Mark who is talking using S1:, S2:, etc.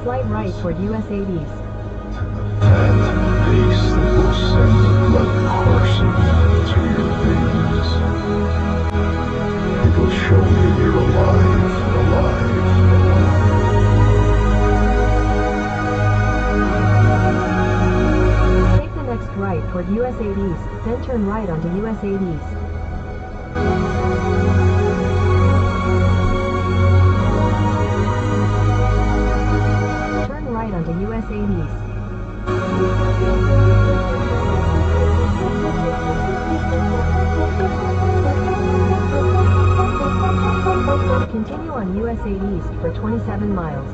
S1: Slight right toward US 80s.
S2: Fat base that will send the blood coursing through your veins. It'll show you you're alive, alive, alive.
S1: Take the next right toward US 80s, then turn right onto US 80s. Turn right onto US 80s. Continue on US 8 East for 27 miles.